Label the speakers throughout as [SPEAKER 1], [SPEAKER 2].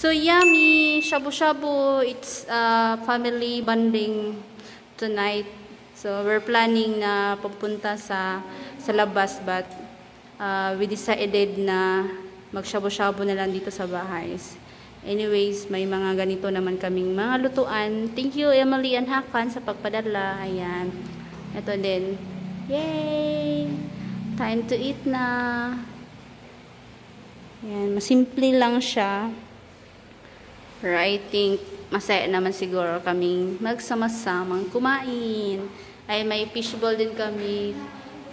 [SPEAKER 1] So yummy! Shabu-shabu. It's family bonding tonight. So we're planning na pupunta sa labas, but we decided na mag-shabu-shabu na lang dito sa bahay. Anyways, may mga ganito naman kaming mga lutuan. Thank you Emily and Hakan sa pagpadala. Ayan. Ito din. Yay! Time to eat na. Ayan, masimple lang siya. Pero I think masaya naman siguro kaming magsama-samang kumain. Ay, may fishball din kami.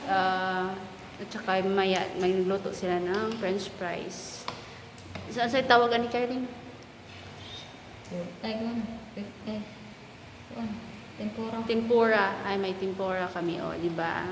[SPEAKER 1] At saka may luto sila ng french fries. Saan sa'yo tawagan ni Kyrene? Tempura. Ay, may tempura kami, o, diba?